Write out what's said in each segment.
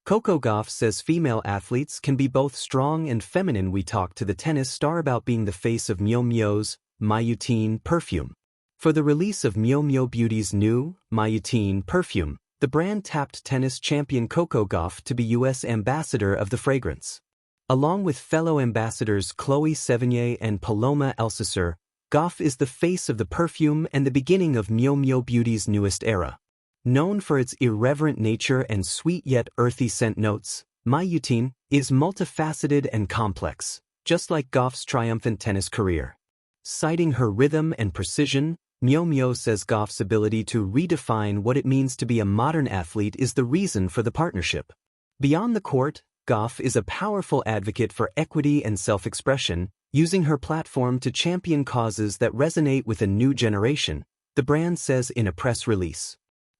Coco Gauff says female athletes can be both strong and feminine. We talked to the tennis star about being the face of Miu Miu's Mayutine perfume. For the release of Miu Miu Beauty's new Mayutine perfume, the brand tapped tennis champion Coco Gauff to be U.S. ambassador of the fragrance. Along with fellow ambassadors Chloe Sevigny and Paloma Alcacer, Gauff is the face of the perfume and the beginning of Miu Miu Beauty's newest era. Known for its irreverent nature and sweet yet earthy scent notes, Mayutine is multifaceted and complex, just like Gauff's triumphant tennis career. Citing her rhythm and precision, Miu Miu says Gauff's ability to redefine what it means to be a modern athlete is the reason for the partnership. Beyond the court, Gauff is a powerful advocate for equity and self-expression, using her platform to champion causes that resonate with a new generation, the brand says in a press release.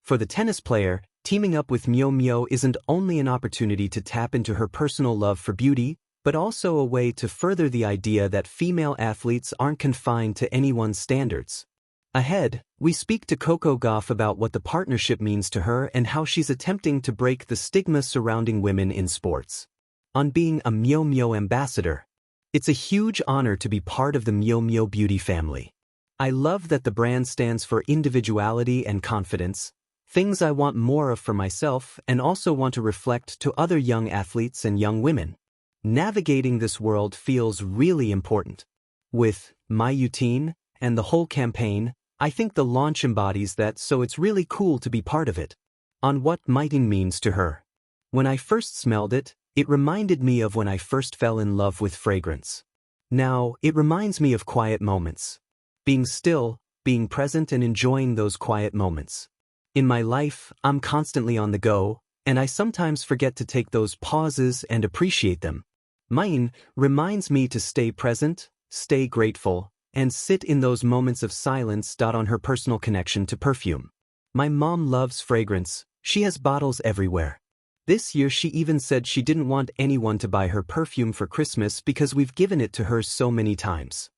For the tennis player, teaming up with Miu Miu isn't only an opportunity to tap into her personal love for beauty, but also a way to further the idea that female athletes aren't confined to anyone's standards. Ahead, we speak to Coco Gauff about what the partnership means to her and how she's attempting to break the stigma surrounding women in sports. On being a Miu Miu ambassador, it's a huge honor to be part of the Miu Miu Beauty family. I love that the brand stands for individuality and confidence, things I want more of for myself and also want to reflect to other young athletes and young women. Navigating this world feels really important. With Mayutine and the whole campaign, I think the launch embodies that, so it's really cool to be part of it. On what Mayutine means to her. When I first smelled it, it reminded me of when I first fell in love with fragrance. Now, it reminds me of quiet moments. Being still, being present and enjoying those quiet moments. In my life, I'm constantly on the go, and I sometimes forget to take those pauses and appreciate them. Mayutine reminds me to stay present, stay grateful, and sit in those moments of silence. On her personal connection to perfume. My mom loves fragrance, she has bottles everywhere. This year she even said she didn't want anyone to buy her perfume for Christmas because we've given it to her so many times.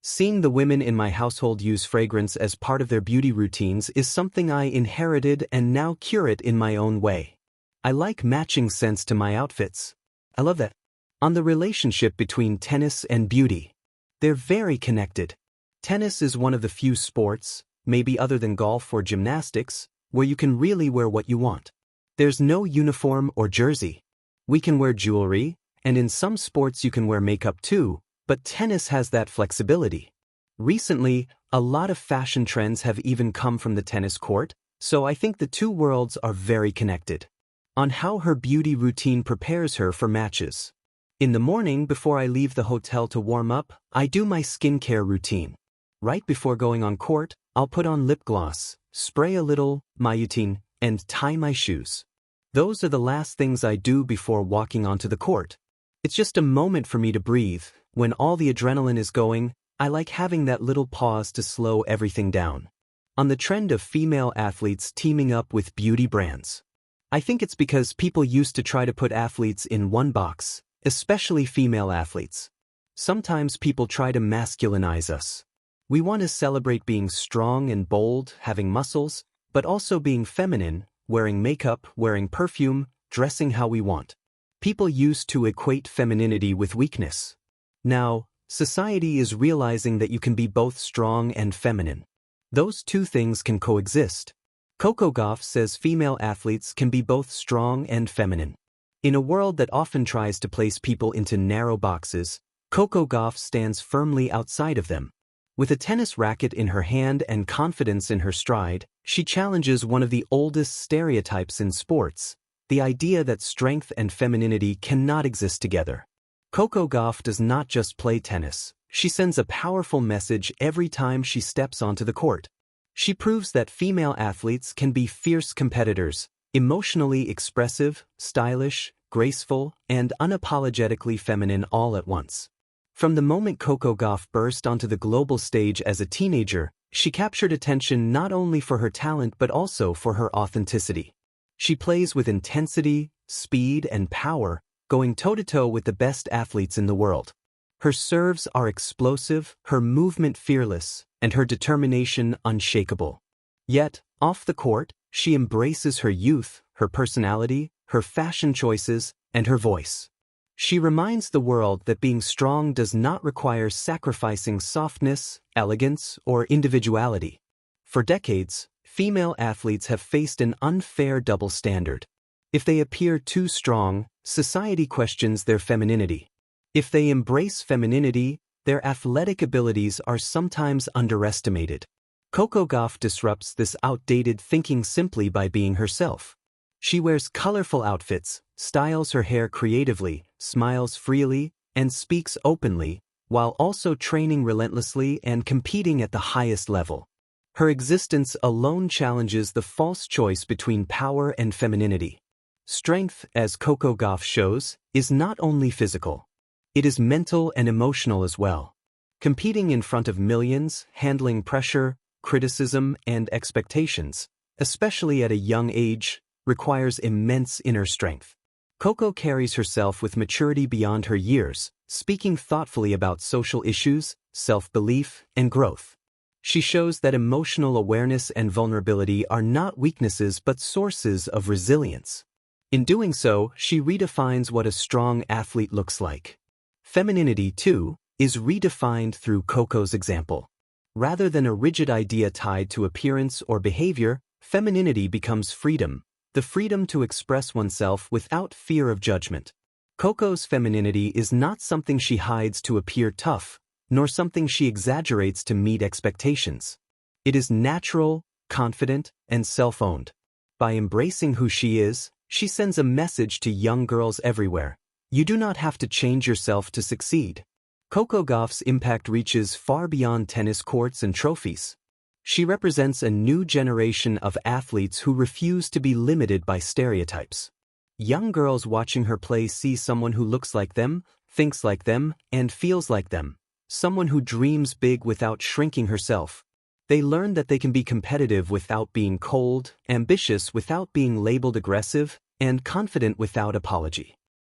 Seeing the women in my household use fragrance as part of their beauty routines is something I inherited and now curate in my own way. I like matching scents to my outfits. I love that. On the relationship between tennis and beauty. They're very connected. Tennis is one of the few sports, maybe other than golf or gymnastics, where you can really wear what you want. There's no uniform or jersey. We can wear jewelry, and in some sports you can wear makeup too, but tennis has that flexibility. Recently, a lot of fashion trends have even come from the tennis court, so I think the two worlds are very connected. On how her beauty routine prepares her for matches. In the morning before I leave the hotel to warm up, I do my skincare routine. Right before going on court, I'll put on lip gloss, spray a little Mayutine, and tie my shoes. Those are the last things I do before walking onto the court. It's just a moment for me to breathe. When all the adrenaline is going, I like having that little pause to slow everything down. On the trend of female athletes teaming up with beauty brands. I think it's because people used to try to put athletes in one box, especially female athletes. Sometimes people try to masculinize us. We want to celebrate being strong and bold, having muscles, but also being feminine, wearing makeup, wearing perfume, dressing how we want. People used to equate femininity with weakness. Now, society is realizing that you can be both strong and feminine. Those two things can coexist. Coco Gauff says female athletes can be both strong and feminine. In a world that often tries to place people into narrow boxes, Coco Gauff stands firmly outside of them. With a tennis racket in her hand and confidence in her stride, she challenges one of the oldest stereotypes in sports, the idea that strength and femininity cannot exist together. Coco Gauff does not just play tennis, she sends a powerful message every time she steps onto the court. She proves that female athletes can be fierce competitors, emotionally expressive, stylish, graceful, and unapologetically feminine all at once. From the moment Coco Gauff burst onto the global stage as a teenager, she captured attention not only for her talent but also for her authenticity. She plays with intensity, speed, and power, going toe-to-toe with the best athletes in the world. Her serves are explosive, her movement fearless, and her determination unshakable. Yet, off the court, she embraces her youth, her personality, her fashion choices, and her voice. She reminds the world that being strong does not require sacrificing softness, elegance, or individuality. For decades, female athletes have faced an unfair double standard. If they appear too strong, society questions their femininity. If they embrace femininity, their athletic abilities are sometimes underestimated. Coco Gauff disrupts this outdated thinking simply by being herself. She wears colorful outfits, styles her hair creatively, smiles freely, and speaks openly, while also training relentlessly and competing at the highest level. Her existence alone challenges the false choice between power and femininity. Strength, as Coco Gauff shows, is not only physical. It is mental and emotional as well. Competing in front of millions, handling pressure, criticism, and expectations, especially at a young age, requires immense inner strength. Coco carries herself with maturity beyond her years, speaking thoughtfully about social issues, self-belief, and growth. She shows that emotional awareness and vulnerability are not weaknesses but sources of resilience. In doing so, she redefines what a strong athlete looks like. Femininity, too, is redefined through Coco's example. Rather than a rigid idea tied to appearance or behavior, femininity becomes freedom, the freedom to express oneself without fear of judgment. Coco's femininity is not something she hides to appear tough, nor something she exaggerates to meet expectations. It is natural, confident, and self-owned. By embracing who she is, she sends a message to young girls everywhere. You do not have to change yourself to succeed. Coco Gauff's impact reaches far beyond tennis courts and trophies. She represents a new generation of athletes who refuse to be limited by stereotypes. Young girls watching her play see someone who looks like them, thinks like them, and feels like them. Someone who dreams big without shrinking herself. They learn that they can be competitive without being cold, ambitious without being labeled aggressive, and confident without apology.